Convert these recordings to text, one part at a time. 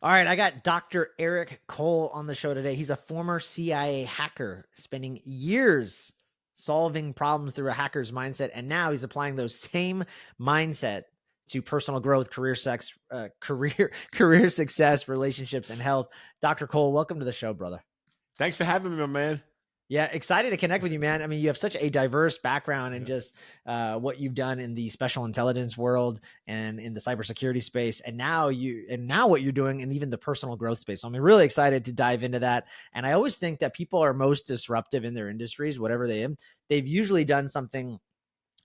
All right, I got Dr. Eric Cole on the show today. He's a former CIA hacker, spending years solving problems through a hacker's mindset, and now he's applying those same mindset to personal growth, career success, relationships, and health. Dr. Cole, welcome to the show, brother. Thanks for having me, my man. Yeah, excited to connect with you, man. I mean, you have such a diverse background in Yeah. just what you've done in the special intelligence world and in the cybersecurity space, and now what you're doing, and even the personal growth space. So I'm really excited to dive into that. And I always think that people are most disruptive in their industries, whatever they've usually done something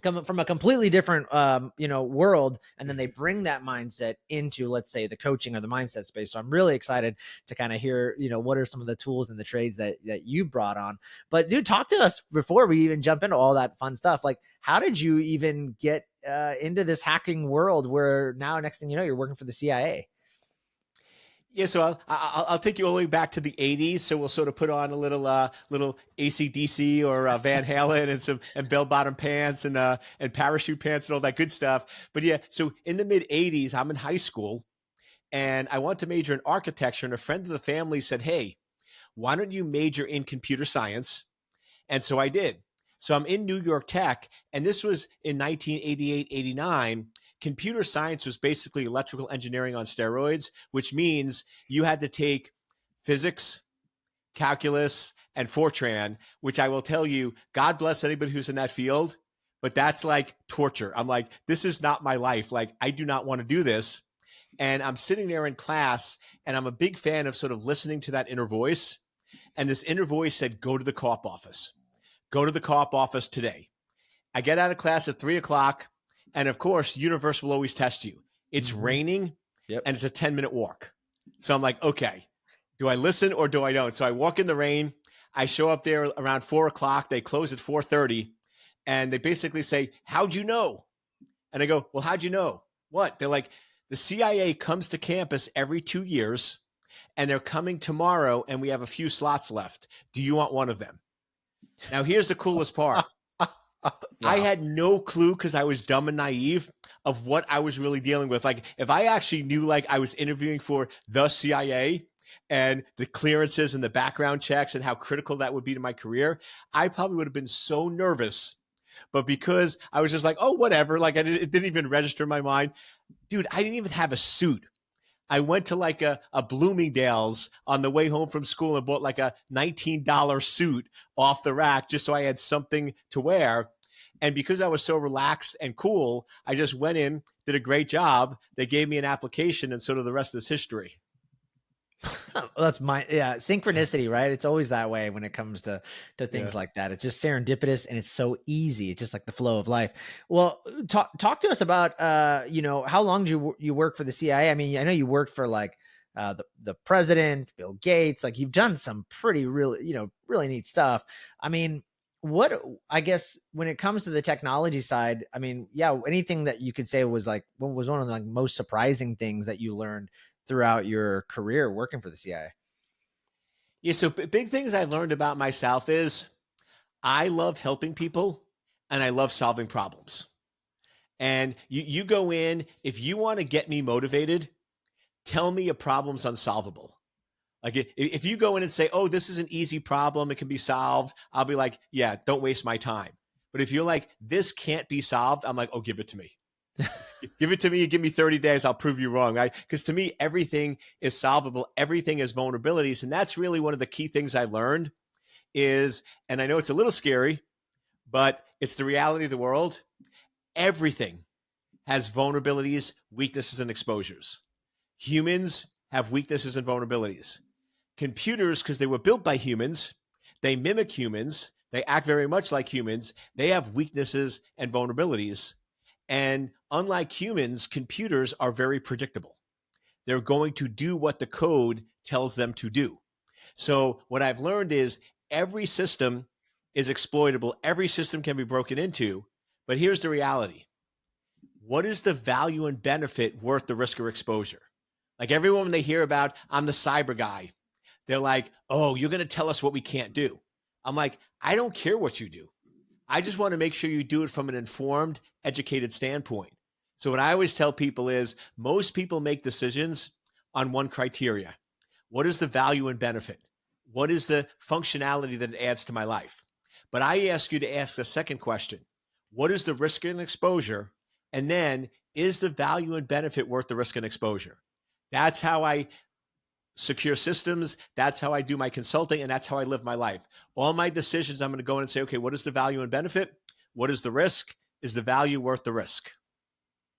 come from a completely different world, and then they bring that mindset into, let's say, the coaching or the mindset space. So I'm really excited to kind of hear what are some of the tools and the trades that you brought on. But dude, talk to us before we even jump into all that fun stuff. Like, how did you even get into this hacking world where now next thing you know you're working for the CIA? Yeah, so I'll take you all the way back to the '80s. So we'll sort of put on a little AC/DC or Van Halen and some bell bottom pants and parachute pants and all that good stuff. But yeah, so in the mid '80s, I'm in high school and I want to major in architecture. And a friend of the family said, "Hey, why don't you major in computer science?" And so I did. So I'm in New York Tech, and this was in 1988, 89. Computer science was basically electrical engineering on steroids, which means you had to take physics, calculus, and Fortran, which I will tell you, God bless anybody who's in that field, but that's like torture. I'm like, this is not my life. Like, I do not want to do this. And I'm sitting there in class, and I'm a big fan of sort of listening to that inner voice. And this inner voice said, go to the co-op office. Go to the co-op office today. I get out of class at 3 o'clock. And of course, Universe will always test you. It's Mm-hmm. raining Yep. and it's a 10-minute walk. So I'm like, okay, do I listen or do I don't? So I walk in the rain. I show up there around 4 o'clock. They close at 4:30. And they basically say, how'd you know? And I go, well, how'd you know? What? They're like, the CIA comes to campus every 2 years and they're coming tomorrow and we have a few slots left. Do you want one of them? Now, here's the coolest part. I Wow. had no clue because I was dumb and naive of what I was really dealing with. Like, if I actually knew, like, I was interviewing for the CIA and the clearances and the background checks and how critical that would be to my career, I probably would have been so nervous. But because I was just like, oh, whatever, like, it didn't even register in my mind. Dude, I didn't even have a suit. I went to like a Bloomingdale's on the way home from school and bought like a $19 suit off the rack just so I had something to wear. And because I was so relaxed and cool, I just went in, did a great job. They gave me an application, and sort of the rest is history. That's synchronicity, right? It's always that way when it comes to things Yeah. like that. It's just serendipitous and it's so easy. It's just like the flow of life. Well, talk to us about how long did you work for the CIA? I mean, I know you worked for like the president, Bill Gates. Like, you've done some pretty really neat stuff. I mean, what I guess when it comes to the technology side, I mean, yeah, anything that you could say was like what was one of the like most surprising things that you learned throughout your career working for the CIA? Yeah. So, big things I've learned about myself is I love helping people and I love solving problems. And you go in, if you want to get me motivated, tell me a problem's unsolvable. Like, if you go in and say, oh, this is an easy problem, it can be solved, I'll be like, yeah, don't waste my time. But if you're like, this can't be solved, I'm like, oh, give it to me. Give it to me. Give me 30 days. I'll prove you wrong. Right. Because to me, everything is solvable. Everything is vulnerabilities. And that's really one of the key things I learned is, and I know it's a little scary, but it's the reality of the world. Everything has vulnerabilities, weaknesses, and exposures. Humans have weaknesses and vulnerabilities. Computers, because they were built by humans, they mimic humans, they act very much like humans, they have weaknesses and vulnerabilities. And unlike humans, computers are very predictable. They're going to do what the code tells them to do. So, what I've learned is every system is exploitable, every system can be broken into. But here's the reality: what is the value and benefit worth the risk or exposure? Like, everyone, when they hear about, I'm the cyber guy, they're like, oh, you're going to tell us what we can't do. I'm like, I don't care what you do. I just want to make sure you do it from an informed, educated standpoint. So what I always tell people is most people make decisions on one criteria. What is the value and benefit? What is the functionality that it adds to my life? But I ask you to ask the second question. What is the risk and exposure? And then, is the value and benefit worth the risk and exposure? That's how I secure systems. That's how I do my consulting, and that's how I live my life. All my decisions, I'm going to go in and say, okay, what is the value and benefit? What is the risk? Is the value worth the risk?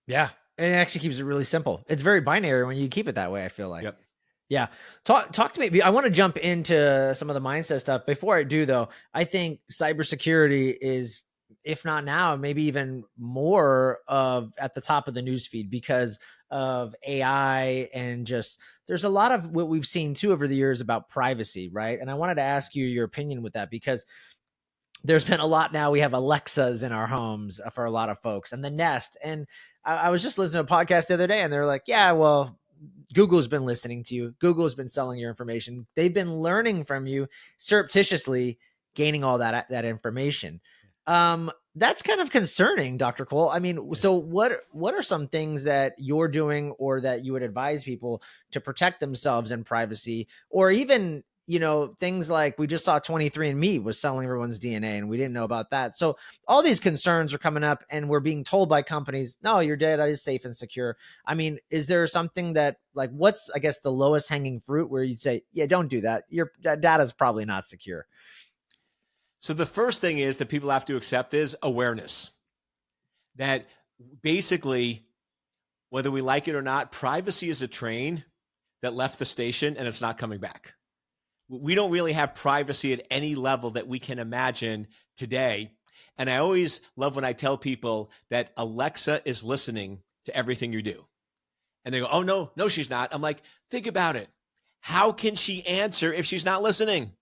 Yeah. And it actually keeps it really simple. It's very binary when you keep it that way, I feel like. Yep. Yeah. Talk to me. I want to jump into some of the mindset stuff. Before I do, though, I think cybersecurity is, if not now, maybe even more of at the top of the newsfeed because of AI and just there's a lot of what we've seen too over the years about privacy, right? And I wanted to ask you your opinion with that because there's been a lot now. We have Alexas in our homes for a lot of folks and the Nest. And I was just listening to a podcast the other day and they're like, yeah, well, Google's been listening to you. Google's been selling your information. They've been learning from you surreptitiously, gaining all that information. That's kind of concerning, Dr. Cole. I mean, so what are some things that you're doing or that you would advise people to protect themselves in privacy, or even, you know, things like we just saw 23andMe was selling everyone's DNA and we didn't know about that. So all these concerns are coming up and we're being told by companies, no, your data is safe and secure. I mean, is there something that, like, what's, I guess, the lowest hanging fruit where you'd say, yeah, don't do that. Your data is probably not secure. So the first thing is that people have to accept is awareness. That basically, whether we like it or not, privacy is a train that left the station and it's not coming back. We don't really have privacy at any level that we can imagine today. And I always love when I tell people that Alexa is listening to everything you do. And they go, oh, no, she's not. I'm like, think about it. How can she answer if she's not listening?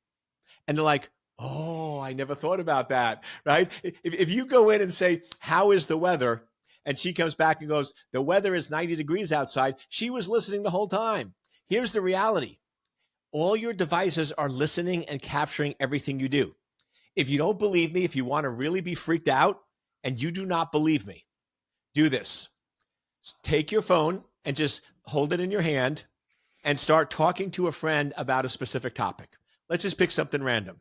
And they're like, oh, I never thought about that, right? If you go in and say, how is the weather? And she comes back and goes, the weather is 90 degrees outside. She was listening the whole time. Here's the reality. All your devices are listening and capturing everything you do. If you don't believe me, if you want to really be freaked out and you do not believe me, do this. Take your phone and just hold it in your hand and start talking to a friend about a specific topic. Let's just pick something random.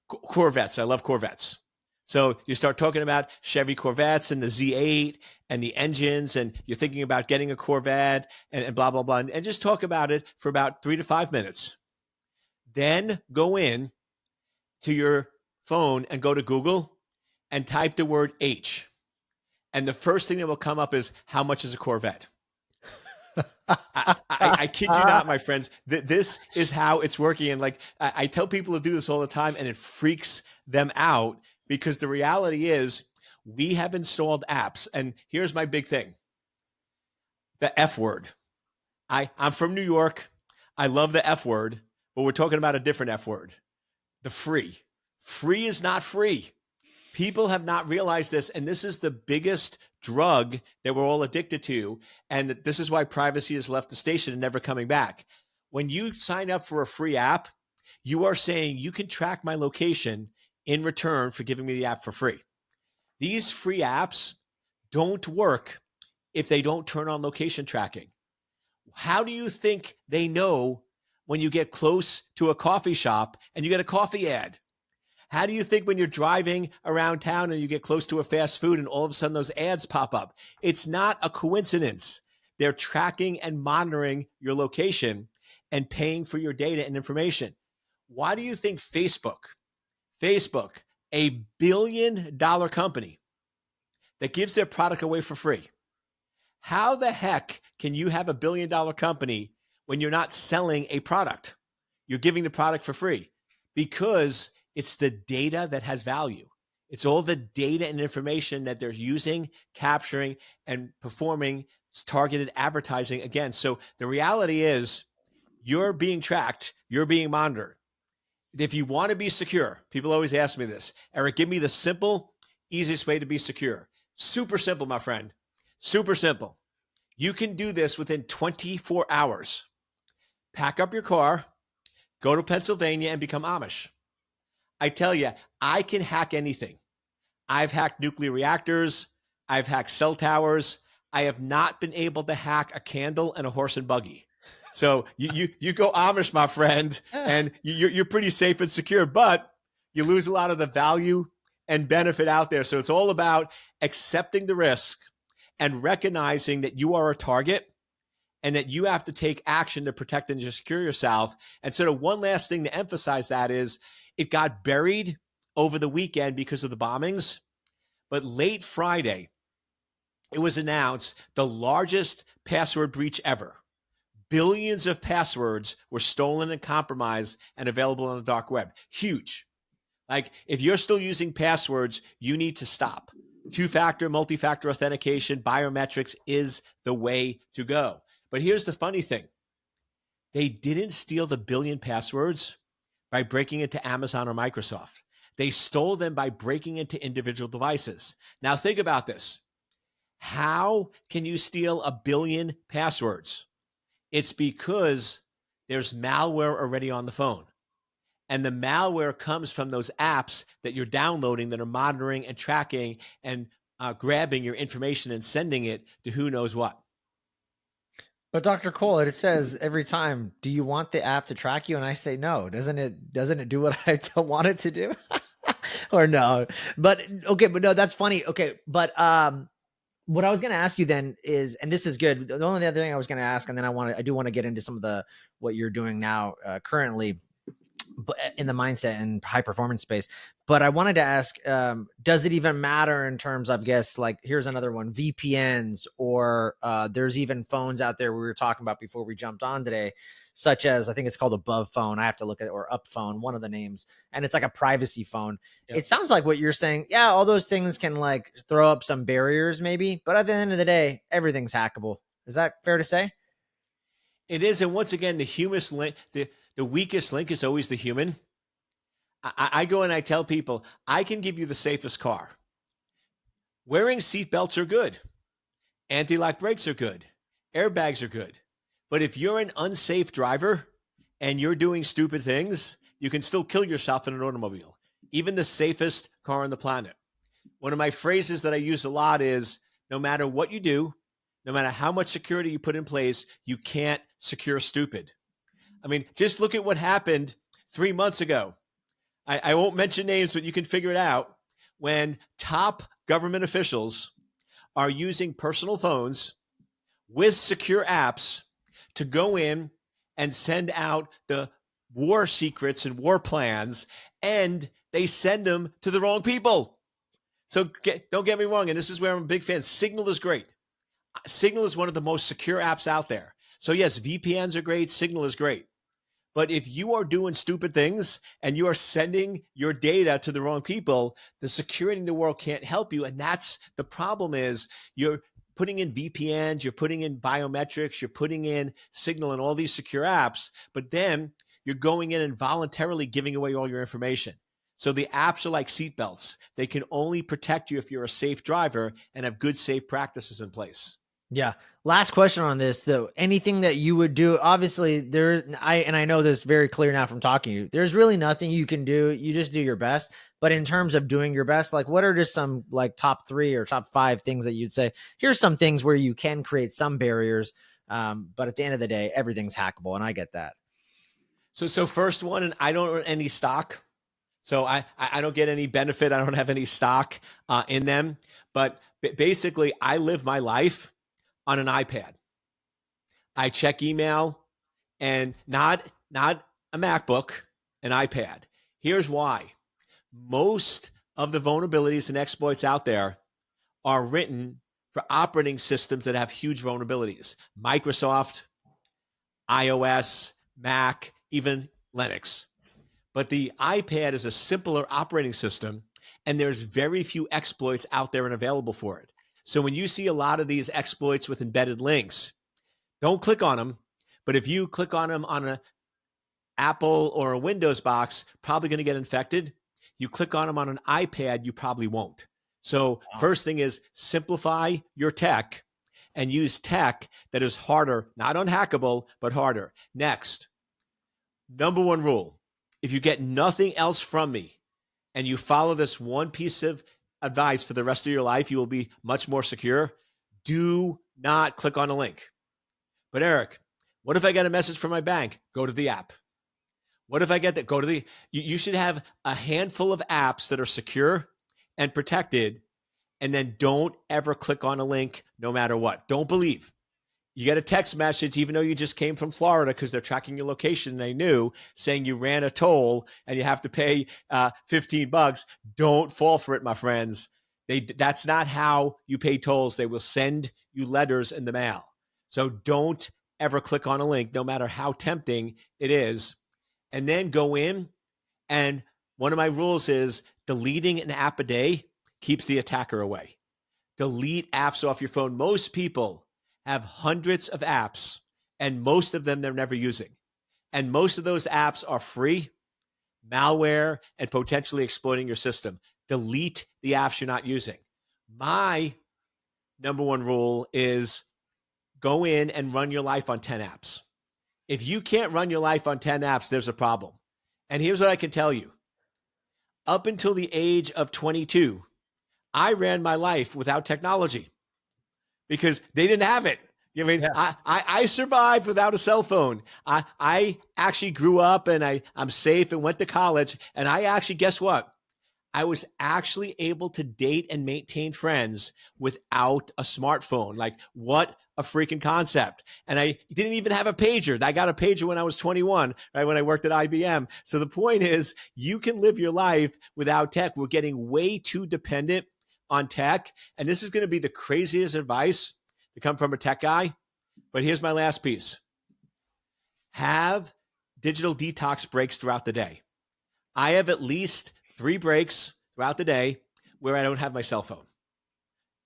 Corvettes. I love Corvettes. So you start talking about Chevy Corvettes and the Z8 and the engines, and you're thinking about getting a Corvette and blah, blah, blah. And just talk about it for about 3 to 5 minutes. Then go in to your phone and go to Google and type the word H. And the first thing that will come up is, how much is a Corvette? I kid you not, my friends. This is how it's working. And like I tell people to do this all the time, and it freaks them out because the reality is we have installed apps. And here's my big thing. The F word. I'm from New York. I love the F word, but we're talking about a different F word. The free. Free is not free. People have not realized this, and this is the biggest drug that we're all addicted to, and this is why privacy has left the station and never coming back. When you sign up for a free app, you are saying you can track my location in return for giving me the app for free. These free apps don't work if they don't turn on location tracking. How do you think they know when you get close to a coffee shop and you get a coffee ad? How do you think when you're driving around town and you get close to a fast food and all of a sudden those ads pop up? It's not a coincidence. They're tracking and monitoring your location and paying for your data and information. Why do you think Facebook, a $1 billion company that gives their product away for free? How the heck can you have a $1 billion company when you're not selling a product? You're giving the product for free because it's the data that has value. It's all the data and information that they're using, capturing, and performing targeted advertising against. So the reality is you're being tracked, you're being monitored. If you want to be secure, people always ask me this, Eric, give me the simple, easiest way to be secure. Super simple, my friend. Super simple. You can do this within 24 hours. Pack up your car, go to Pennsylvania, and become Amish. I tell you, I can hack anything. I've hacked nuclear reactors. I've hacked cell towers. I have not been able to hack a candle and a horse and buggy. So you go Amish, my friend, and you're pretty safe and secure, but you lose a lot of the value and benefit out there. So it's all about accepting the risk and recognizing that you are a target and that you have to take action to protect and secure yourself. And sort of one last thing to emphasize that is it got buried over the weekend because of the bombings. But late Friday, it was announced the largest password breach ever. Billions of passwords were stolen and compromised and available on the dark web. Huge. Like, if you're still using passwords, you need to stop. Two-factor, multi-factor authentication, biometrics is the way to go. But here's the funny thing. They didn't steal the billion passwords by breaking into Amazon or Microsoft. They stole them by breaking into individual devices. Now think about this. How can you steal a billion passwords? It's because there's malware already on the phone. And the malware comes from those apps that you're downloading that are monitoring and tracking and grabbing your information and sending it to who knows what. But Dr. Cole, it says every time, do you want the app to track you? And I say no. Doesn't it do what I don't want it to do? Or no? But okay, but no, that's funny. Okay, but what I was going to ask you then is, and this is good. The only other thing I was going to ask, and then I do want to get into some of the what you're doing now currently, but in the mindset and high performance space. But I wanted to ask, does it even matter in terms of, I guess, like, here's another one, VPNs, or there's even phones out there we were talking about before we jumped on today, such as, I think it's called Above Phone. I have to look at it, or Up Phone, one of the names. And it's like a privacy phone. Yep. It sounds like what you're saying. Yeah, all those things can like throw up some barriers maybe, but at the end of the day, everything's hackable. Is that fair to say? It is. And once again, the weakest link is always the human. I go and I tell people, I can give you the safest car. Wearing seatbelts are good. Anti-lock brakes are good. Airbags are good. But if you're an unsafe driver and you're doing stupid things, you can still kill yourself in an automobile, even the safest car on the planet. One of my phrases that I use a lot is, no matter what you do, no matter how much security you put in place, you can't secure stupid. I mean, just look at what happened 3 months ago. I won't mention names, but you can figure it out. When top government officials are using personal phones with secure apps to go in and send out the war secrets and war plans, and they send them to the wrong people. So don't get me wrong, and this is where I'm a big fan. Signal is great. Signal is one of the most secure apps out there. So yes, VPNs are great. Signal is great. But if you are doing stupid things and you are sending your data to the wrong people, the security in the world can't help you. And that's the problem, is you're putting in VPNs, you're putting in biometrics, you're putting in Signal and all these secure apps, but then you're going in and voluntarily giving away all your information. So the apps are like seatbelts. They can only protect you if you're a safe driver and have good safe practices in place. Yeah. Last question on this though. Anything that you would do, obviously I know this very clear now from talking to you. There's really nothing you can do. You just do your best. But in terms of doing your best, like, what are just some like top 3 or top 5 things that you'd say, here's some things where you can create some barriers. But at the end of the day, everything's hackable. And I get that. So first one, and I don't own any stock. So I don't get any benefit. I don't have any stock in them. But basically, I live my life on an iPad. I check email, and not a MacBook, an iPad. Here's why. Most of the vulnerabilities and exploits out there are written for operating systems that have huge vulnerabilities. Microsoft, iOS, Mac, even Linux. But the iPad is a simpler operating system, and there's very few exploits out there and available for it. So when you see a lot of these exploits with embedded links, don't click on them. But if you click on them on an Apple or a Windows box, probably going to get infected. You click on them on an iPad, you probably won't. So first thing is simplify your tech and use tech that is harder, not unhackable, but harder. Next, number 1 rule. If you get nothing else from me and you follow this one piece of advice for the rest of your life, you will be much more secure. Do not click on a link. But Eric, What if I get a message from my bank? Go to the app. What if I get that? Go to you should have a handful of apps that are secure and protected, and then don't ever click on a link no matter what. Don't believe. You get a text message, even though you just came from Florida, because they're tracking your location and they knew, saying you ran a toll and you have to pay $15. Don't fall for it, my friends. That's not how you pay tolls. They will send you letters in the mail. So don't ever click on a link, no matter how tempting it is. And then go in. And one of my rules is deleting an app a day keeps the attacker away. Delete apps off your phone. Most people have hundreds of apps, and most of them they're never using. And most of those apps are free, malware, and potentially exploiting your system. Delete the apps you're not using. My number one rule is go in and run your life on 10 apps. If you can't run your life on 10 apps, there's a problem. And here's what I can tell you. Up until the age of 22, I ran my life without technology because they didn't have it. I mean, yeah. I survived without a cell phone. I actually grew up and I'm safe and went to college. And I actually, guess what? I was actually able to date and maintain friends without a smartphone. Like, what a freaking concept. And I didn't even have a pager. I got a pager when I was 21, right? When I worked at IBM. So the point is, you can live your life without tech. We're getting way too dependent on tech. And this is going to be the craziest advice to come from a tech guy. But here's my last piece. Have digital detox breaks throughout the day. I have at least 3 breaks throughout the day where I don't have my cell phone.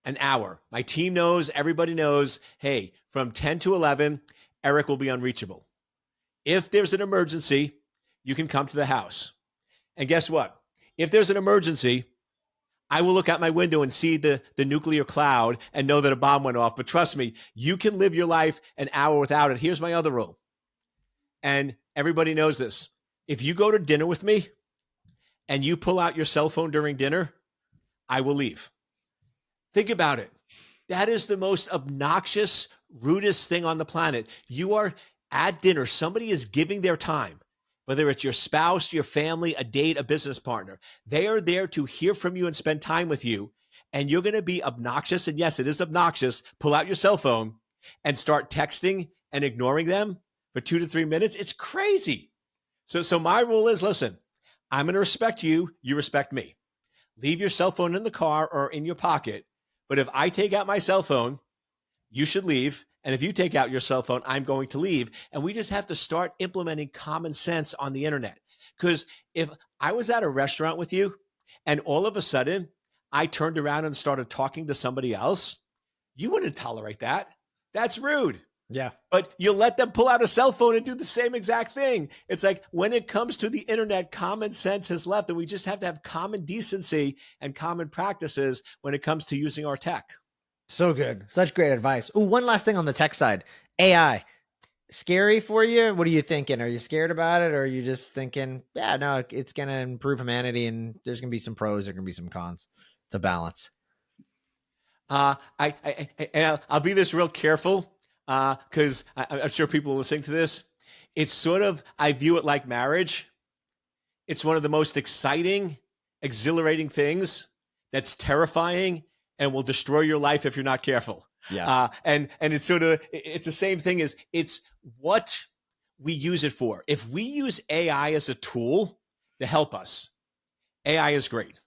An hour. My team knows, everybody knows, hey, from 10 to 11, Eric will be unreachable. If there's an emergency, you can come to the house. And guess what? If there's an emergency, I will look out my window and see the nuclear cloud and know that a bomb went off. But trust me, you can live your life an hour without it. Here's my other rule. And everybody knows this. If you go to dinner with me and you pull out your cell phone during dinner, I will leave. Think about it. That is the most obnoxious, rudest thing on the planet. You are at dinner. Somebody is giving their time, whether it's your spouse, your family, a date, a business partner. They are there to hear from you and spend time with you. And you're going to be obnoxious. And yes, it is obnoxious. Pull out your cell phone and start texting and ignoring them for 2 to 3 minutes. It's crazy. So my rule is, listen, I'm going to respect you. You respect me. Leave your cell phone in the car or in your pocket. But if I take out my cell phone, you should leave. And if you take out your cell phone, I'm going to leave. And we just have to start implementing common sense on the internet. Because if I was at a restaurant with you and all of a sudden I turned around and started talking to somebody else, you wouldn't tolerate that. That's rude. Yeah. But you let them pull out a cell phone and do the same exact thing. It's like, when it comes to the internet, common sense has left, and we just have to have common decency and common practices when it comes to using our tech. So good. Such great advice. Oh, one last thing on the tech side. AI. Scary for you? What are you thinking? Are you scared about it? Or are you just thinking, yeah, no, it's going to improve humanity and there's going to be some pros, there's going to be some cons. It's a balance. I'll be this real careful because I'm sure people are listening to this. It's sort of, I view it like marriage. It's one of the most exciting, exhilarating things that's terrifying and will destroy your life if you're not careful. Yeah. And it's sort of, it's the same thing as it's what we use it for. If we use AI as a tool to help us, AI is great.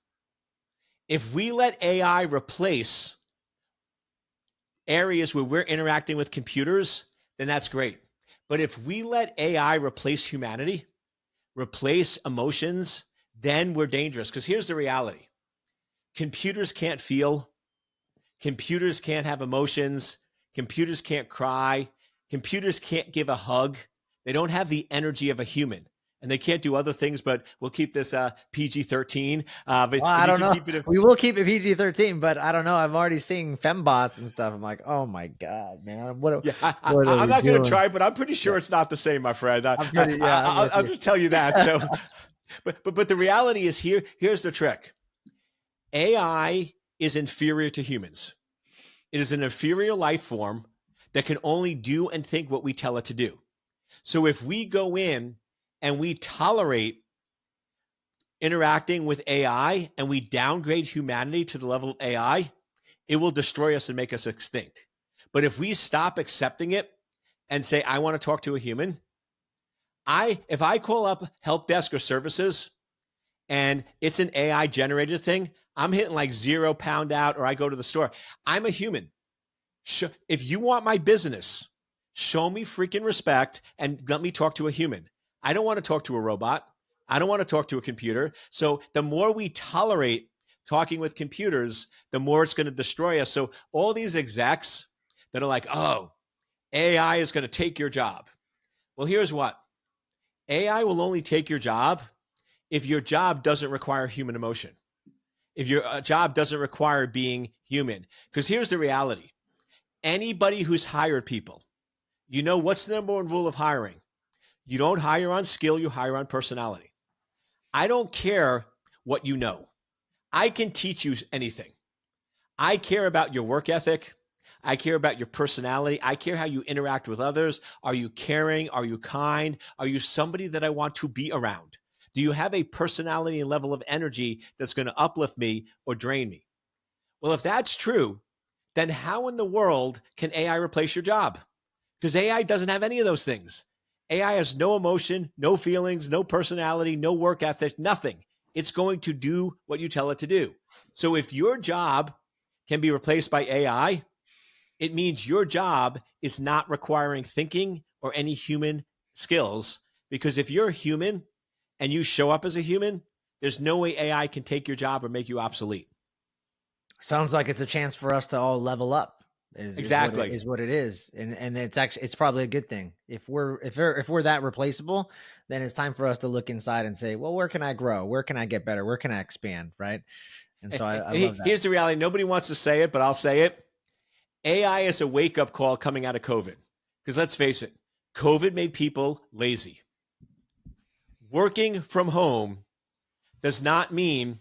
If we let AI replace areas where we're interacting with computers, then that's great. But if we let AI replace humanity, replace emotions, then we're dangerous. Because here's the reality. Computers can't feel. Computers can't have emotions. Computers can't cry. Computers can't give a hug. They don't have the energy of a human. And they can't do other things, but we'll keep this PG-13. Well, I don't know. We will keep it PG-13, but I don't know. I'm already seeing fembots and stuff. I'm like, oh my God, man. I'm not going to try, but I'm pretty sure it's not the same, my friend. I'll just tell you that. So, but the reality is here's the trick. AI is inferior to humans. It is an inferior life form that can only do and think what we tell it to do. So if we go in and we tolerate interacting with AI and we downgrade humanity to the level of AI, it will destroy us and make us extinct. But if we stop accepting it and say, I want to talk to a human, if I call up help desk or services and it's an AI generated thing, I'm hitting like £0 out, or I go to the store. I'm a human. If you want my business, show me freaking respect and let me talk to a human. I don't want to talk to a robot. I don't want to talk to a computer. So the more we tolerate talking with computers, the more it's going to destroy us. So all these execs that are like, oh, AI is going to take your job. Well, here's what. AI will only take your job if your job doesn't require human emotion, if your job doesn't require being human. Because here's the reality. Anybody who's hired people, you know what's the number one rule of hiring? You don't hire on skill, you hire on personality. I don't care what you know. I can teach you anything. I care about your work ethic. I care about your personality. I care how you interact with others. Are you caring? Are you kind? Are you somebody that I want to be around? Do you have a personality and level of energy that's going to uplift me or drain me? Well, if that's true, then how in the world can AI replace your job? Because AI doesn't have any of those things. AI has no emotion, no feelings, no personality, no work ethic, nothing. It's going to do what you tell it to do. So if your job can be replaced by AI, it means your job is not requiring thinking or any human skills. Because if you're a human and you show up as a human, there's no way AI can take your job or make you obsolete. Sounds like it's a chance for us to all level up. Exactly. Is what it is, and it's probably a good thing. If we're that replaceable, then it's time for us to look inside and say, well, where can I grow? Where can I get better? Where can I expand? Right. And so I love that. Here's the reality. Nobody wants to say it, but I'll say it. AI is a wake-up call coming out of COVID. Because let's face it, COVID made people lazy. Working from home does not mean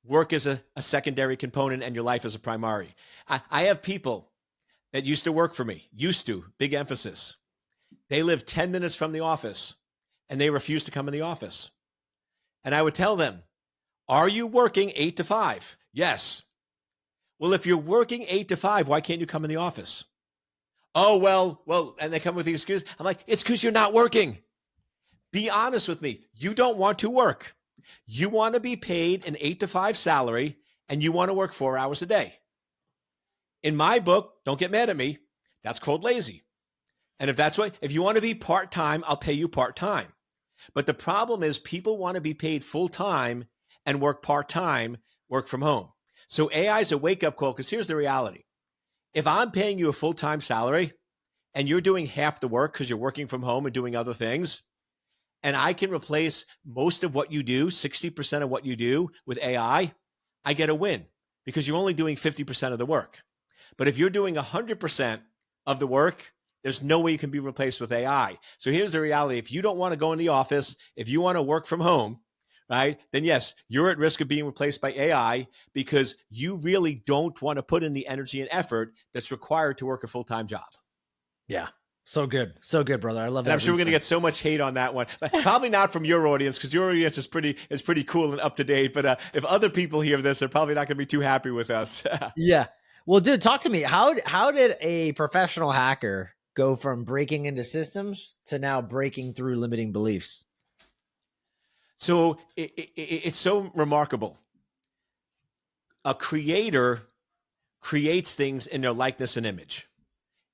work is a secondary component and your life is a primary. I have people that used to work for me, big emphasis. They live 10 minutes from the office and they refuse to come in the office. And I would tell them, are you working 8 to 5? Yes. Well, if you're working 8 to 5, why can't you come in the office? Oh, well, and they come with the excuse. I'm like, it's because you're not working. Be honest with me. You don't want to work. You want to be paid an 8 to 5 salary and you want to work 4 hours a day. In my book, don't get mad at me. That's called lazy. And if you want to be part-time, I'll pay you part-time. But the problem is people want to be paid full-time and work part-time, work from home. So AI is a wake-up call because here's the reality. If I'm paying you a full-time salary and you're doing half the work because you're working from home and doing other things, and I can replace most of what you do, 60% of what you do with AI, I get a win because you're only doing 50% of the work. But if you're doing 100% of the work, there's no way you can be replaced with AI. So here's the reality. If you don't want to go in the office, if you want to work from home, right, then yes, you're at risk of being replaced by AI because you really don't want to put in the energy and effort that's required to work a full-time job. Yeah. So good. So good, brother. I love that. And I'm sure we're going to get so much hate on that one, but probably not from your audience because your audience is pretty cool and up to date. But if other people hear this, they're probably not going to be too happy with us. Yeah. Well, dude, talk to me. How did a professional hacker go from breaking into systems to now breaking through limiting beliefs? So it's so remarkable. A creator creates things in their likeness and image.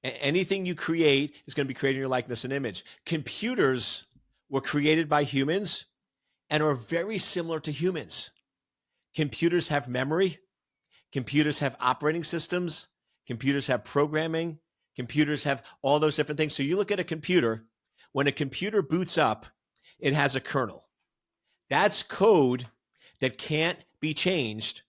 Anything you create is going to be creating your likeness and image. Computers were created by humans and are very similar to humans. Computers have memory. Computers have operating systems. Computers have programming. Computers have all those different things. So you look at a computer, when a computer boots up, it has a kernel. That's code that can't be changed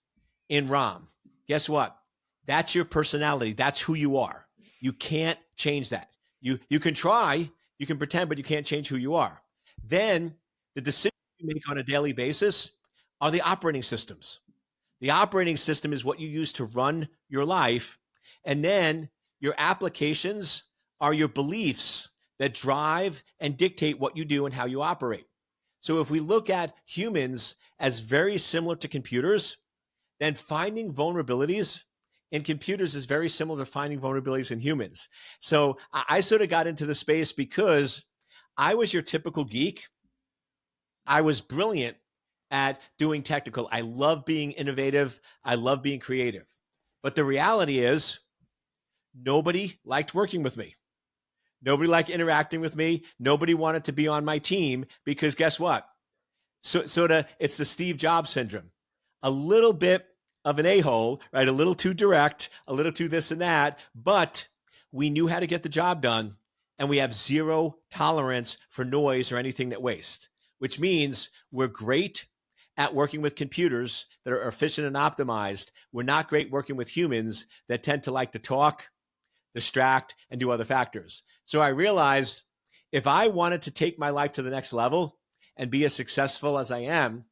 in ROM. Guess what? That's your personality. That's who you are. You can't change that. You can try, you can pretend, but you can't change who you are. Then the decisions you make on a daily basis are the operating systems. The operating system is what you use to run your life. And then your applications are your beliefs that drive and dictate what you do and how you operate. So if we look at humans as very similar to computers, then finding vulnerabilities in computers is very similar to finding vulnerabilities in humans. So I sort of got into the space because I was your typical geek. I was brilliant at doing technical. I love being innovative. I love being creative. But the reality is, nobody liked working with me. Nobody liked interacting with me. Nobody wanted to be on my team because guess what? So sort of it's the Steve Jobs syndrome. A little bit of an a-hole, right? A little too direct, a little too this and that, but we knew how to get the job done, and we have zero tolerance for noise or anything that wastes, which means we're great at working with computers that are efficient and optimized. We're not great working with humans that tend to like to talk, distract, and do other factors. So I realized if I wanted to take my life to the next level and be as successful as I am,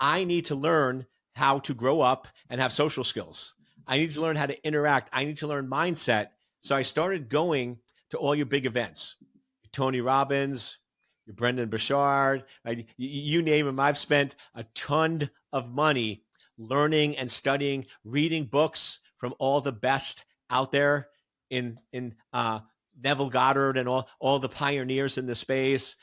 I need to learn how to grow up and have social skills. I need to learn how to interact. I need to learn mindset. So I started going to all your big events, Tony Robbins, your Brendan Burchard, right? You name them. I've spent a ton of money learning and studying, reading books from all the best out there in Neville Goddard and all the pioneers in the space,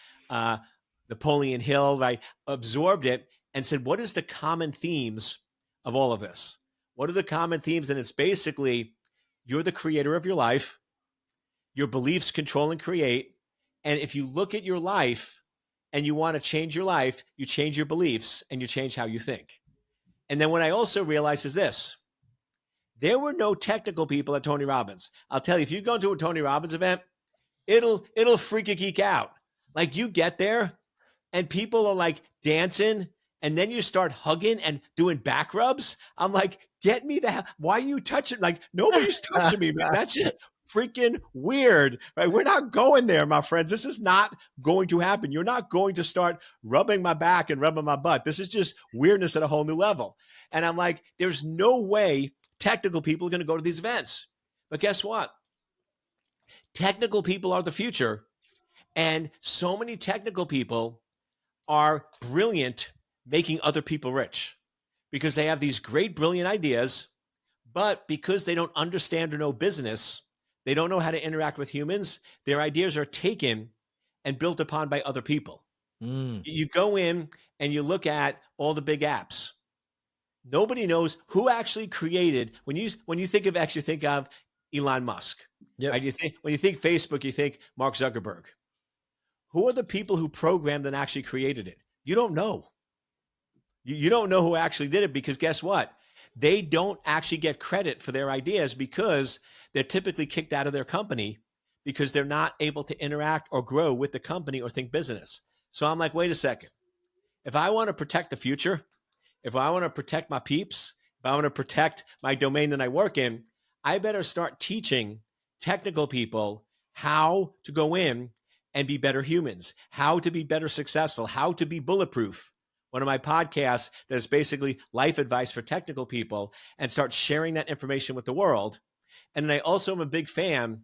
Napoleon Hill, right? Absorbed it and said, what is the common themes of all of this? What are the common themes? And it's basically, you're the creator of your life. Your beliefs control and create. And if you look at your life and you want to change your life, you change your beliefs and you change how you think. And then what I also realized is this: there were no technical people at Tony Robbins. I'll tell you, if you go to a Tony Robbins event, it'll freak a geek out. Like, you get there and people are like dancing, and then you start hugging and doing back rubs. I'm like, get me the hell. Why are you touching? Like, nobody's touching me, man. That's just freaking weird, right? We're not going there, my friends. This is not going to happen. You're not going to start rubbing my back and rubbing my butt. This is just weirdness at a whole new level. And I'm like, there's no way technical people are going to go to these events. But guess what? Technical people are the future. And so many technical people are brilliant making other people rich because they have these great, brilliant ideas, but because they don't understand or know business, they don't know how to interact with humans, their ideas are taken and built upon by other people. You go in and you look at all the big apps. Nobody knows who actually created, when you think of Elon Musk. Yep. Right? When you think Facebook, you think Mark Zuckerberg. Who are the people who programmed and actually created it? You don't know. You don't know who actually did it, because guess what? They don't actually get credit for their ideas because they're typically kicked out of their company because they're not able to interact or grow with the company or think business. So I'm like, wait a second. If I want to protect the future, if I want to protect my peeps, if I want to protect my domain that I work in, I better start teaching technical people how to go in and be better humans, how to be better successful, how to be bulletproof. One of my podcasts that is basically life advice for technical people, and start sharing that information with the world. And then I also am a big fan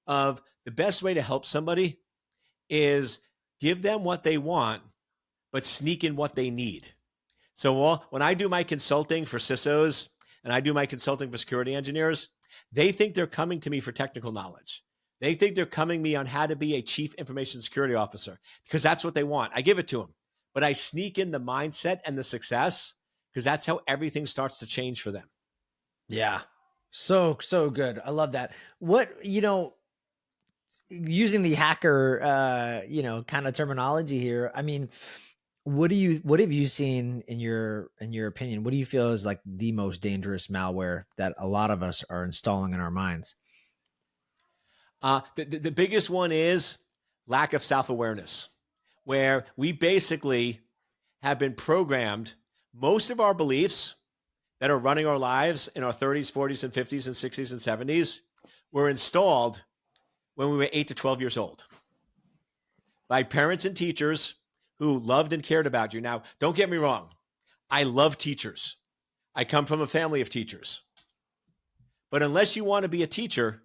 of the best way to help somebody is give them what they want, but sneak in what they need. So when I do my consulting for CISOs and I do my consulting for security engineers, they think they're coming to me for technical knowledge. They think they're coming to me on how to be a chief information security officer because that's what they want. I give it to them, but I sneak in the mindset and the success because that's how everything starts to change for them. Yeah. So good. I love that. What, using the hacker, kind of terminology here. I mean, what have you seen in your opinion? What do you feel is like the most dangerous malware that a lot of us are installing in our minds? The biggest one is lack of self-awareness, where we basically have been programmed. Most of our beliefs that are running our lives in our 30s, 40s, and 50s, and 60s, and 70s were installed when we were 8 to 12 years old by parents and teachers who loved and cared about you. Now, don't get me wrong. I love teachers. I come from a family of teachers. But unless you want to be a teacher,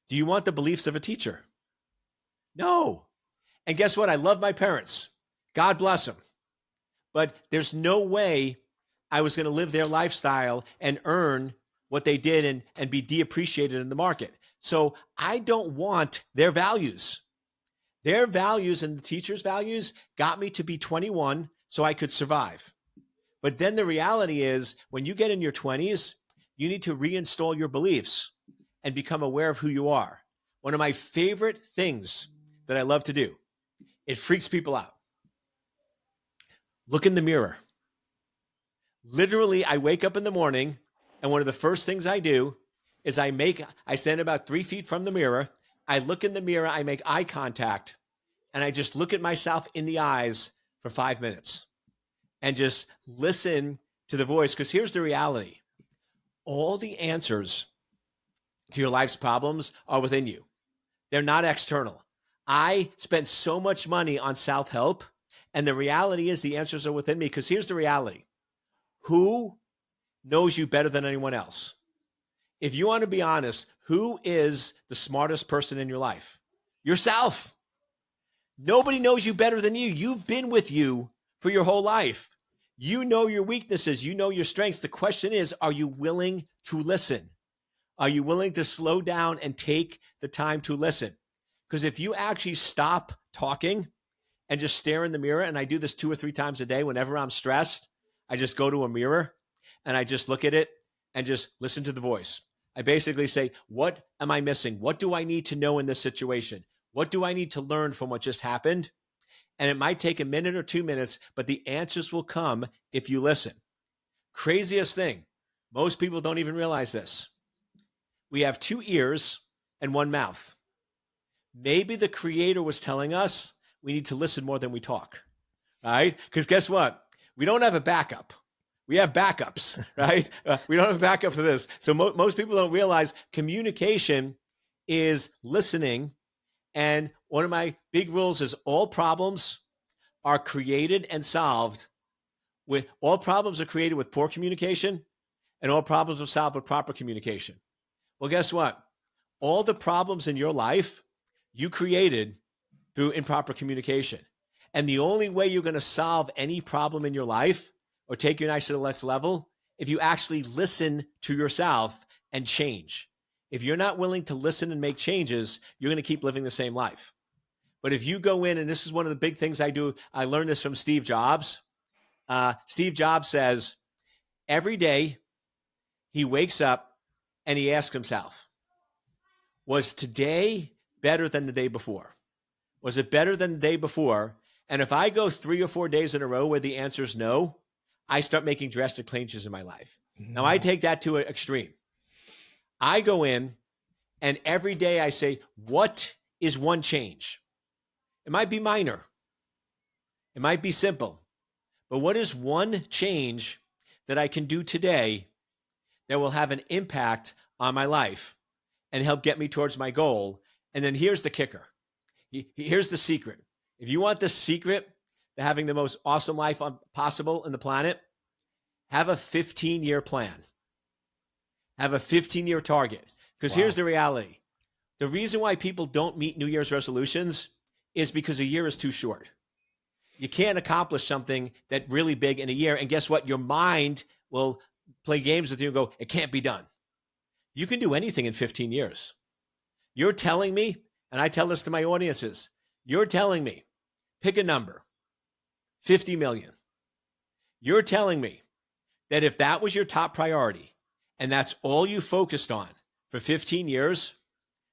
do you want the beliefs of a teacher? No. And guess what? I love my parents. God bless them. But there's no way I was going to live their lifestyle and earn what they did and be de-appreciated in the market. So I don't want their values. Their values and the teacher's values got me to be 21 so I could survive. But then the reality is when you get in your 20s, you need to reinstall your beliefs and become aware of who you are. One of my favorite things that I love to do, it freaks people out. Look in the mirror. Literally, I wake up in the morning and one of the first things I do is I stand about 3 feet from the mirror. I look in the mirror, I make eye contact, and I just look at myself in the eyes for 5 minutes and just listen to the voice. Because here's the reality. All the answers to your life's problems are within you. They're not external. I spent so much money on self-help, and the reality is the answers are within me. Because here's the reality. Who knows you better than anyone else? If you want to be honest, who is the smartest person in your life? Yourself. Nobody knows you better than you. You've been with you for your whole life. You know your weaknesses. You know your strengths. The question is, are you willing to listen? Are you willing to slow down and take the time to listen? Because if you actually stop talking and just stare in the mirror, and I do this 2 or 3 times a day, whenever I'm stressed, I just go to a mirror and I just look at it and just listen to the voice. I basically say, what am I missing? What do I need to know in this situation? What do I need to learn from what just happened? And it might take a minute or 2 minutes, but the answers will come if you listen. Craziest thing. Most people don't even realize this. We have 2 ears and 1 mouth. Maybe the creator was telling us we need to listen more than we talk, right? Because guess what? We don't have a backup. We have backups, right? We don't have a backup for this. So most people don't realize communication is listening. And one of my big rules is all problems are created and solved with all problems are created with poor communication, and all problems are solved with proper communication. Well, guess what? All the problems in your life you created through improper communication. And the only way you're going to solve any problem in your life or take your life to the next level, if you actually listen to yourself and change. If you're not willing to listen and make changes, you're going to keep living the same life. But if you go in, and this is one of the big things I do, I learned this from Steve Jobs. Steve Jobs says every day he wakes up and he asks himself, was today better than the day before? Was it better than the day before? And if I go 3 or 4 days in a row where the answer is no, I start making drastic changes in my life. Now, I take that to an extreme. I go in and every day I say, what is one change? It might be minor. It might be simple. But what is one change that I can do today that will have an impact on my life and help get me towards my goal? And then here's the kicker. Here's the secret. If you want the secret to having the most awesome life possible on the planet, have a 15-year plan. Have a 15-year target. Because here's the reality. The reason why people don't meet New Year's resolutions is because a year is too short. You can't accomplish something that really big in a year. And guess what? Your mind will play games with you and go, it can't be done. You can do anything in 15 years. You're telling me, and I tell this to my audiences, you're telling me, pick a number, 50 million. You're telling me that if that was your top priority and that's all you focused on for 15 years,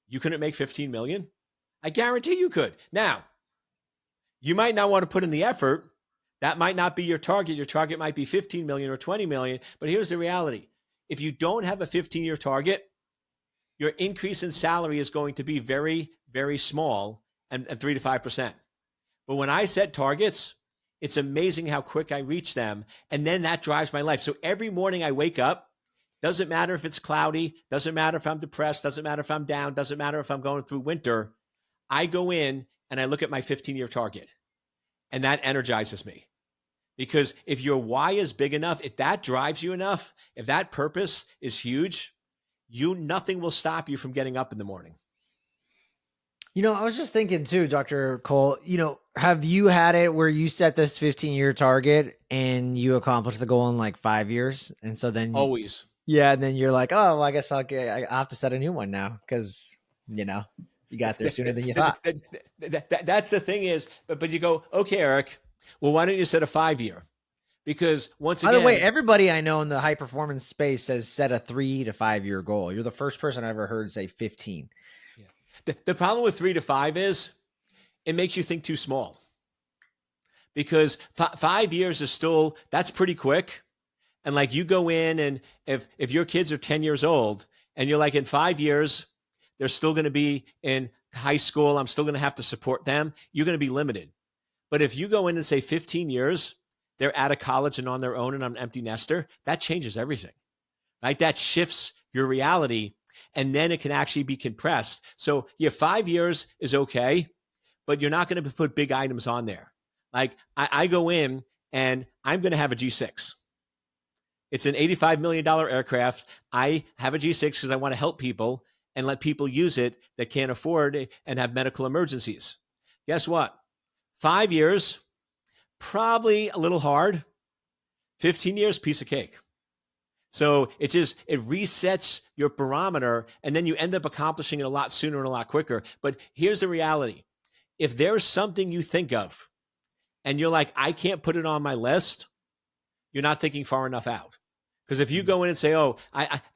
you couldn't make 15 million? I guarantee you could. Now, you might not want to put in the effort. That might not be your target. Your target might be 15 million or 20 million. But here's the reality. If you don't have a 15-year target, your increase in salary is going to be very, very small and 3 to 5%. But when I set targets, it's amazing how quick I reach them. And then that drives my life. So every morning I wake up, doesn't matter if it's cloudy, doesn't matter if I'm depressed, doesn't matter if I'm down, doesn't matter if I'm going through winter. I go in and I look at my 15-year target. And that energizes me. Because if your why is big enough, if that drives you enough, if that purpose is huge, nothing will stop you from getting up in the morning. I was just thinking too, Dr. Cole, have you had it where you set this 15-year target and you accomplish the goal in like 5 years? And so then, Always. yeah, and then you're like, oh, well, I guess I'll have to set a new one now because, you got there sooner than you thought. That's the thing is, but you go, okay, Eric, well, why don't you set a 5 year? Because once By the way, again, everybody I know in the high performance space says set a 3 to 5 year goal. You're the first person I ever heard say 15. yeah. The problem with 3 to 5 is it makes you think too small because 5 years is still, that's pretty quick. And like you go in and if your kids are 10 years old and you're like in 5 years, they're still going to be in high school. I'm still going to have to support them. You're going to be limited. But if you go in and say 15 years, they're out of college and on their own and I'm an empty nester, that changes everything, right? That shifts your reality and then it can actually be compressed. So yeah, 5 years is okay, but you're not going to put big items on there. Like I go in and I'm going to have a G6. It's an $85 million aircraft. I have a G6 because I want to help people and let people use it that can't afford and have medical emergencies. Guess what? 5 years, probably a little hard. 15 years, piece of cake. So it resets your barometer and then you end up accomplishing it a lot sooner and a lot quicker. But here's the reality. If there's something you think of and you're like, I can't put it on my list, you're not thinking far enough out. Because if you go in and say, oh,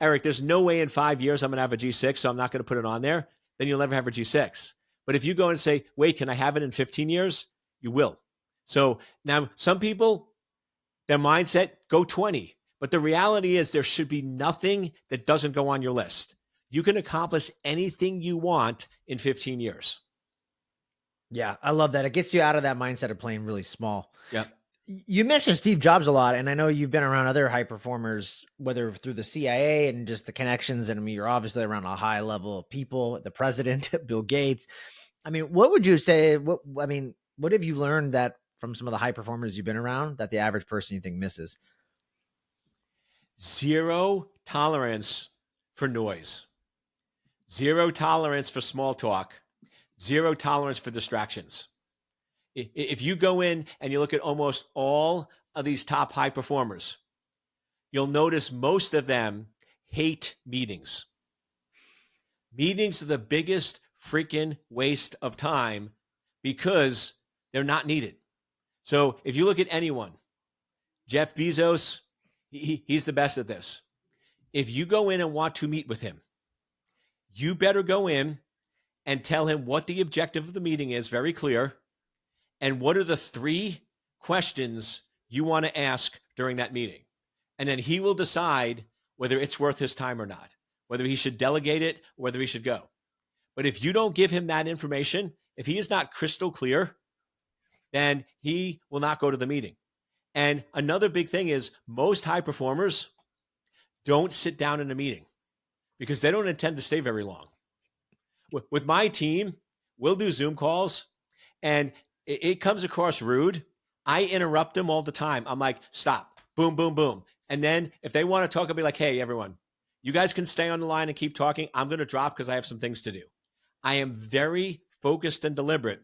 Eric, there's no way in 5 years I'm going to have a G6, so I'm not going to put it on there, then you'll never have a G6. But if you go and say, wait, can I have it in 15 years? You will. So now some people, their mindset, go 20. But the reality is there should be nothing that doesn't go on your list. You can accomplish anything you want in 15 years. Yeah, I love that. It gets you out of that mindset of playing really small. Yeah. You mentioned Steve Jobs a lot, and I know you've been around other high performers, whether through the CIA and just the connections. And I mean, you're obviously around a high level of people, the president, Bill Gates. I mean, what would you say? What have you learned that from some of the high performers you've been around that the average person you think misses? Zero tolerance for noise, zero tolerance for small talk, zero tolerance for distractions. If you go in and you look at almost all of these top high performers, you'll notice most of them hate meetings. Meetings are the biggest freaking waste of time because they're not needed. So if you look at anyone, Jeff Bezos, he's the best at this. If you go in and want to meet with him, you better go in and tell him what the objective of the meeting is, very clear, and what are the 3 questions you want to ask during that meeting. And then he will decide whether it's worth his time or not, whether he should delegate it, or whether he should go. But if you don't give him that information, if he is not crystal clear, then he will not go to the meeting. And another big thing is most high performers don't sit down in a meeting because they don't intend to stay very long. With my team, we'll do Zoom calls and it comes across rude. I interrupt them all the time. I'm like, stop, boom, boom, boom. And then if they want to talk, I'll be like, hey, everyone, you guys can stay on the line and keep talking. I'm going to drop because I have some things to do. I am very focused and deliberate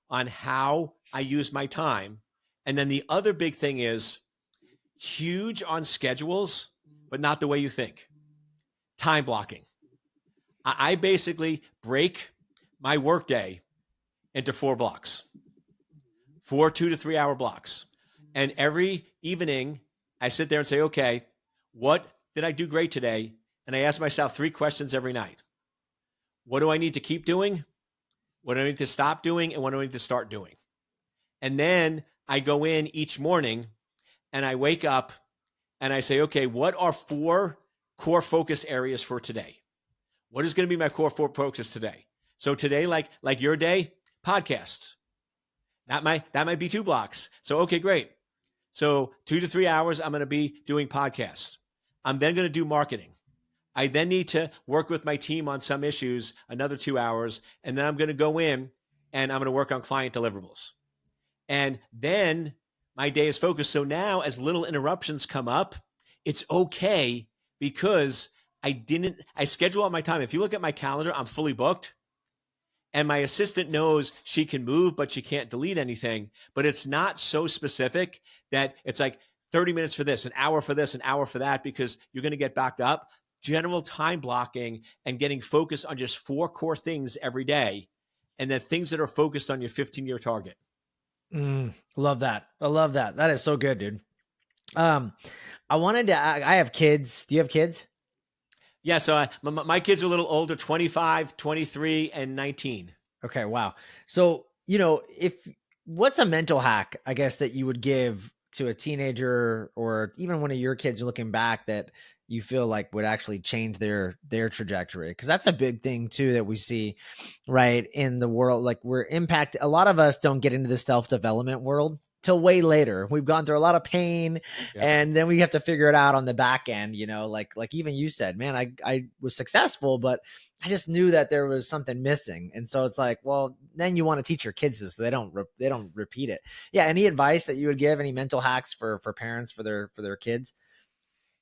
on how I use my time. And then the other big thing is huge on schedules, but not the way you think. Time blocking. I basically break my workday into 4 blocks, 4 2 to 3 hour blocks. And every evening I sit there and say, okay, what did I do great today? And I ask myself 3 questions every night. What do I need to keep doing? What do I need to stop doing? And what do I need to start doing? And then I go in each morning and I wake up and I say, okay, what are 4 core focus areas for today? What is going to be my core focus today? So today, like your day, podcasts. That might be 2 blocks. So, okay, great. So 2 to 3 hours, I'm going to be doing podcasts. I'm then going to do marketing. I then need to work with my team on some issues, another 2 hours. And then I'm going to go in and I'm going to work on client deliverables. And then my day is focused. So now as little interruptions come up, it's okay because I schedule out my time. If you look at my calendar, I'm fully booked. and my assistant knows she can move, but she can't delete anything. But it's not so specific that it's like 30 minutes for this, an hour for this, an hour for that, because you're going to get backed up. General time blocking and getting focused on just 4 core things every day, and then things that are focused on your 15-year target. Love that. I love that. That is so good, dude. Um, I have kids. Do you have kids? Yeah, so my kids are a little older, 25, 23, and 19. Okay, wow. So, if what's a mental hack, I guess, that you would give to a teenager or even one of your kids looking back that you feel like would actually change their trajectory? Because that's a big thing too that we see right in the world. Like we're impacted. A lot of us don't get into the self-development world till way later. We've gone through a lot of pain, Yep. and then we have to figure it out on the back end, like even you said, man, I was successful, but I just knew that there was something missing. And so it's like, well, then you want to teach your kids this so they don't repeat it. Yeah. Any advice that you would give, any mental hacks for parents for their kids?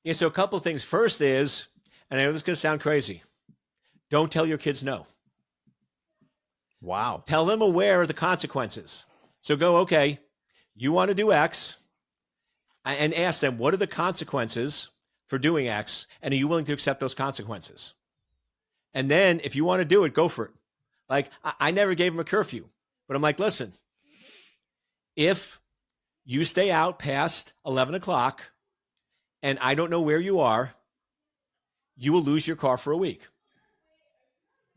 Yeah, so a couple of things. First is, and I know this is going to sound crazy, don't tell your kids no. Wow. Tell them aware of the consequences. So go, okay, you want to do X, and ask them, what are the consequences for doing X? And are you willing to accept those consequences? And then if you want to do it, go for it. Like, I never gave them a curfew, but I'm like, listen, if you stay out past 11 o'clock and I don't know where you are, you will lose your car for a week.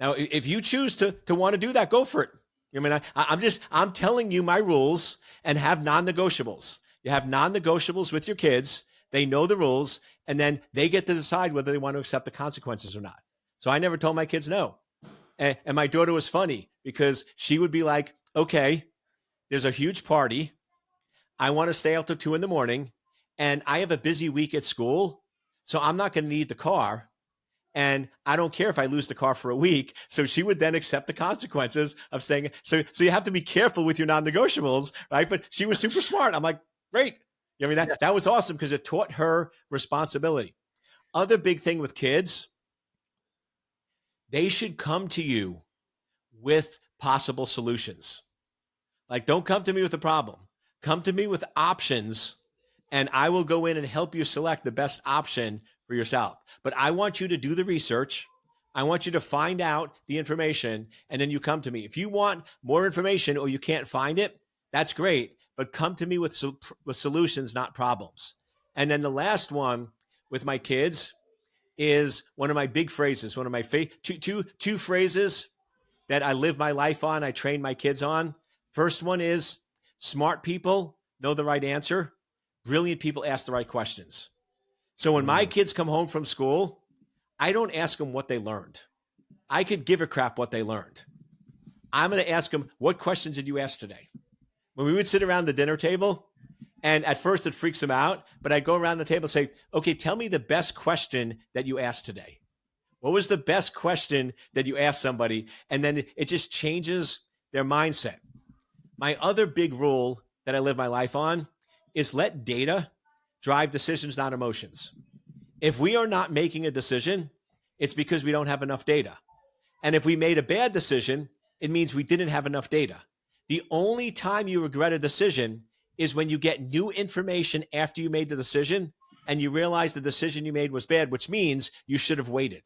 Now, if you choose to want to do that, go for it. I mean, I'm telling you my rules, and have non-negotiables. You have non-negotiables with your kids. They know the rules, and then they get to decide whether they want to accept the consequences or not. So I never told my kids no. And my daughter was funny because she would be like, okay, there's a huge party. I want to stay out till 2 a.m, and I have a busy week at school, so I'm not going to need the car. And I don't care if I lose the car for a week. So she would then accept the consequences of staying. So you have to be careful with your non-negotiables, right? But she was super smart. I'm like, great. I mean, that was awesome because it taught her responsibility. Other big thing with kids, they should come to you with possible solutions. Like, don't come to me with a problem. Come to me with options, and I will go in and help you select the best option for yourself. But I want you to do the research. I want you to find out the information, and then you come to me. If you want more information or you can't find it, that's great. But come to me with solutions, not problems. And then the last one with my kids is one of my big phrases, one of my two phrases that I live my life on, I train my kids on. First one is, smart people know the right answer. Brilliant people ask the right questions. So when my kids come home from school, I don't ask them what they learned. I could give a crap what they learned. I'm going to ask them, what questions did you ask today? When we would sit around the dinner table, and at first it freaks them out, but I go around the table and say, okay, tell me the best question that you asked today. What was the best question that you asked somebody? And then it just changes their mindset. My other big rule that I live my life on is let data drive decisions, not emotions. If we are not making a decision, it's because we don't have enough data. And if we made a bad decision, it means we didn't have enough data. The only time you regret a decision is when you get new information after you made the decision and you realize the decision you made was bad, which means you should have waited.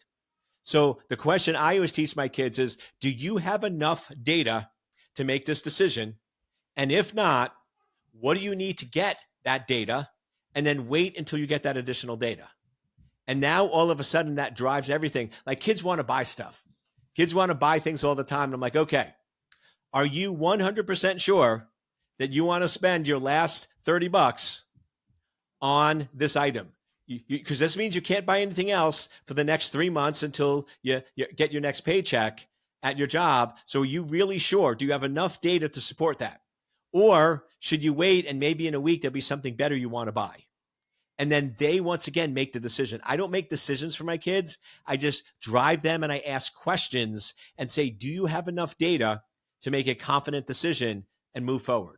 So the question I always teach my kids is, do you have enough data to make this decision? And if not, what do you need to get that data? And then wait until you get that additional data. And now all of a sudden that drives everything. Like, kids want to buy stuff. Kids want to buy things all the time. And I'm like, okay, are you 100% sure that you want to spend your last $30 on this item? Because this means you can't buy anything else for the next 3 months until you get your next paycheck at your job. So are you really sure? Do you have enough data to support that? Or should you wait and maybe in a week there'll be something better you want to buy? And then they once again make the decision. I don't make decisions for my kids. I just drive them and I ask questions and say, do you have enough data to make a confident decision and move forward?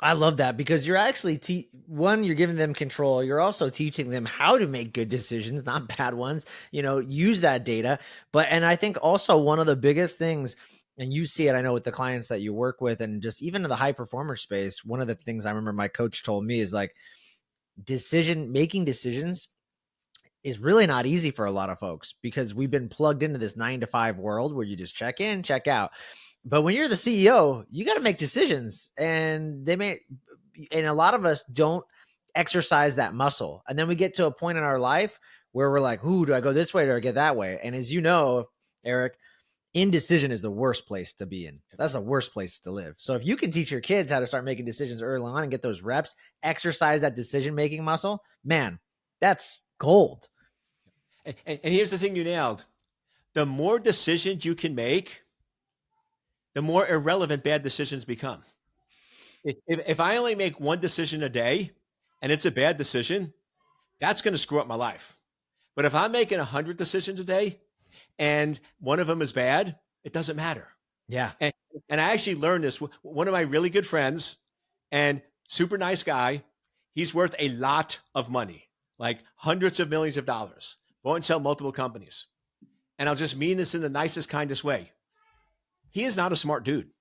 I love that because you're actually you're giving them control. You're also teaching them how to make good decisions, not bad ones. Use that data. And I think also one of the biggest things And you see it, I know, with the clients that you work with, and just even in the high performer space. One of the things I remember my coach told me is like, making decisions is really not easy for a lot of folks, because we've been plugged into this 9 to 5 world where you just check in, check out. But when you're the CEO, you got to make decisions, and and a lot of us don't exercise that muscle. And then we get to a point in our life where we're like, "Ooh, do I go this way or do I get that way?" And as you know, Eric, indecision is the worst place to be in. That's the worst place to live. So if you can teach your kids how to start making decisions early on and get those reps, exercise that decision making muscle, man, that's gold. And here's the thing you nailed. The more decisions you can make, the more irrelevant bad decisions become. If I only make one decision a day and it's a bad decision, that's going to screw up my life. But if I'm making 100 decisions a day and one of them is bad, it doesn't matter. Yeah. And, and I actually learned this. One of my really good friends and super nice guy, he's worth a lot of money, like hundreds of millions of dollars, bought and sell multiple companies. And I'll just mean this in the nicest, kindest way. He is not a smart dude.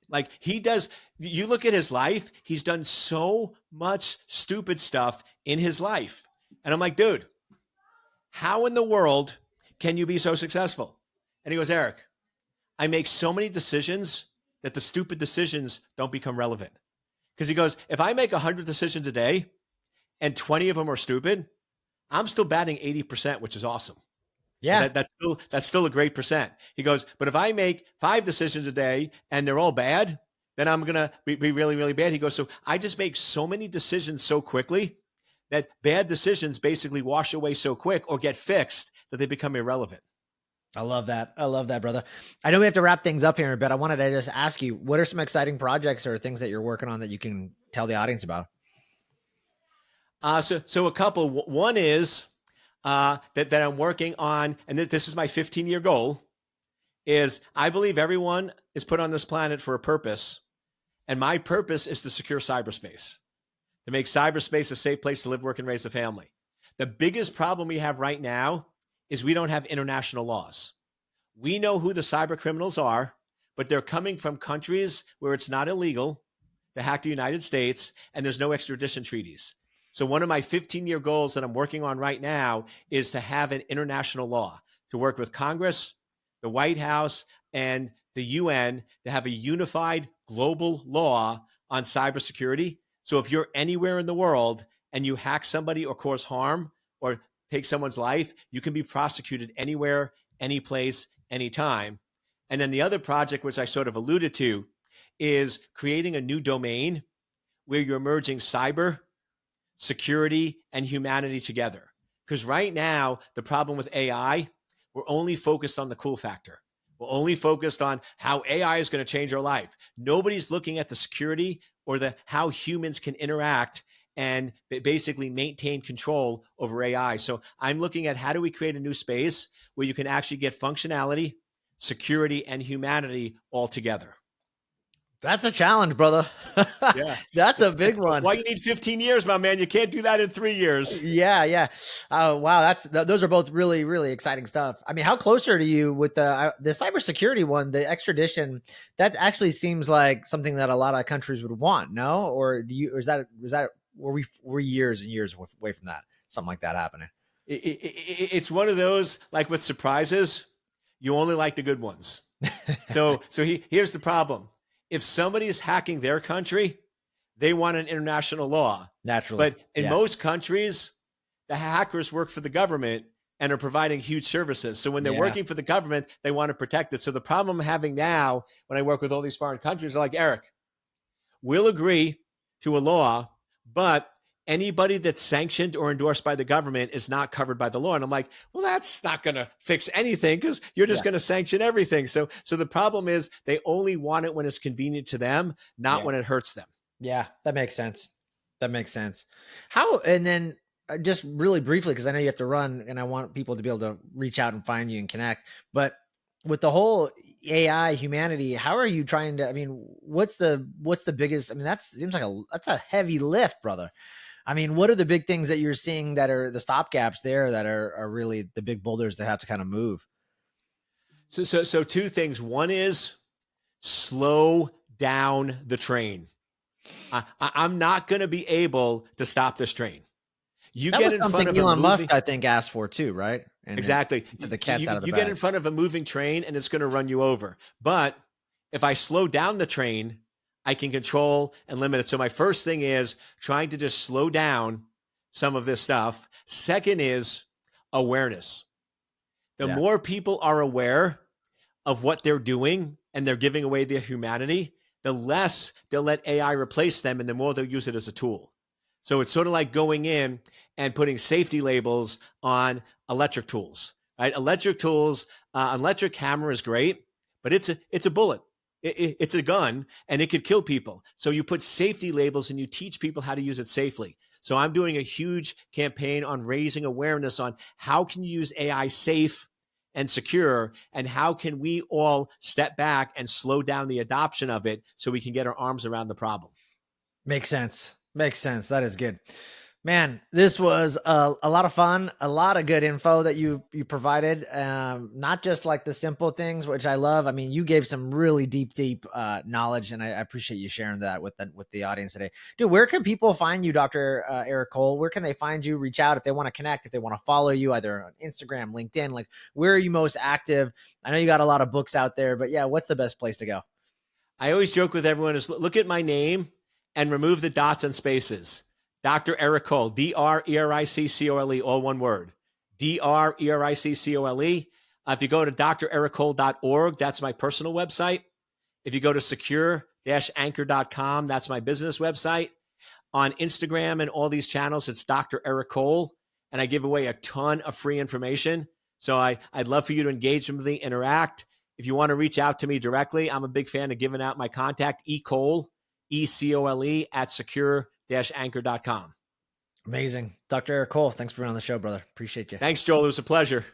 Like he does, you look at his life, he's done so much stupid stuff in his life. And I'm like, dude, how in the world can you be so successful? And he goes, Eric, I make so many decisions that the stupid decisions don't become relevant. Because he goes, if I make 100 decisions a day and 20 of them are stupid, I'm still batting 80%, which is awesome. Yeah. That's still a great percent. He goes, but if I make 5 decisions a day and they're all bad, then I'm gonna be really, really bad. He goes, so I just make so many decisions so quickly that bad decisions basically wash away so quick or get fixed that they become irrelevant. I love that. I love that, brother. I know we have to wrap things up here in a bit. I wanted to just ask you, what are some exciting projects or things that you're working on that you can tell the audience about? So a couple. One is that I'm working on, and this is my 15-year goal, is I believe everyone is put on this planet for a purpose. And my purpose is to secure cyberspace, to make cyberspace a safe place to live, work, and raise a family. The biggest problem we have right now is we don't have international laws. We know who the cyber criminals are, but they're coming from countries where it's not illegal to hack the United States and there's no extradition treaties. So one of my 15-year goals that I'm working on right now is to have an international law, to work with Congress, the White House, and the UN to have a unified global law on cybersecurity. So if you're anywhere in the world and you hack somebody or cause harm or take someone's life, you can be prosecuted anywhere, any place, anytime. And then the other project, which I sort of alluded to, is creating a new domain where you're merging cyber, security, and humanity together. Because right now, the problem with AI, we're only focused on the cool factor. We're only focused on how AI is going to change our life. Nobody's looking at the security or the how humans can interact and basically maintain control over AI. So I'm looking at how do we create a new space where you can actually get functionality, security, and humanity all together. That's a challenge, brother. Yeah. That's a big one. Why you need 15 years, my man? You can't do that in 3 years. Yeah, yeah. Oh, wow. Those are both really, really exciting stuff. I mean, how close are you with the cybersecurity one, the extradition? That actually seems like something that a lot of countries would want, no? Or or is that were years and years away from that, something like that happening? It's one of those, like with surprises, you only like the good ones. So here's the problem. If somebody is hacking their country, they want an international law. Naturally. But in most countries, the hackers work for the government and are providing huge services. So when they're working for the government, they want to protect it. So the problem I'm having now when I work with all these foreign countries are like, Eric, we'll agree to a law, but anybody that's sanctioned or endorsed by the government is not covered by the law. And I'm like, well, that's not going to fix anything because you're just going to sanction everything. So the problem is they only want it when it's convenient to them, not when it hurts them. Yeah, that makes sense. That makes sense. How, and then just really briefly, because I know you have to run and I want people to be able to reach out and find you and connect, but with the whole AI humanity, how are you trying to, I mean, what's the biggest, I mean, seems like that's a heavy lift, brother. I mean, what are the big things that you're seeing that are the stopgaps there that are really the big boulders that have to kind of move? So two things. One is slow down the train. I'm not going to be able to stop this train. You That get was in front something of a Elon Musk, moving, I think, asked for too, right? And exactly. he said the cat's out of the You get in bag. front of a moving train and it's going to run you over. But if I slow down the train, I can control and limit it. So my first thing is trying to just slow down some of this stuff. Second is awareness. The Yeah. more people are aware of what they're doing and they're giving away their humanity, the less they'll let AI replace them and the more they'll use it as a tool. So it's sort of like going in and putting safety labels on electric tools, right? Electric tools, an electric hammer is great, but it's a bullet. It's a gun and it could kill people. So you put safety labels and you teach people how to use it safely. So I'm doing a huge campaign on raising awareness on how can you use AI safe and secure, and how can we all step back and slow down the adoption of it so we can get our arms around the problem. Makes sense. Makes sense. That is good. Man, this was a lot of fun, a lot of good info that you provided. Not just like the simple things, which I love. I mean, you gave some really deep knowledge, and I appreciate you sharing that with the audience today. Dude, where can people find you, Dr. Eric Cole? Where can they find you? Reach out if they want to connect, if they want to follow you, either on Instagram, LinkedIn. Like, where are you most active? I know you got a lot of books out there, but yeah, what's the best place to go? I always joke with everyone is look at my name and remove the dots and spaces. Dr. Eric Cole, Drericcole, all one word. Drericcole. If you go to drericcole.org, that's my personal website. If you go to secure-anchor.com, that's my business website. On Instagram and all these channels, it's Dr. Eric Cole, and I give away a ton of free information. So I'd love for you to engage with me, interact. If you want to reach out to me directly, I'm a big fan of giving out my contact, ecole, ECOLE, at secure-anchor.com. Amazing. Dr. Eric Cole, thanks for being on the show, brother. Appreciate you. Thanks, Joel. It was a pleasure.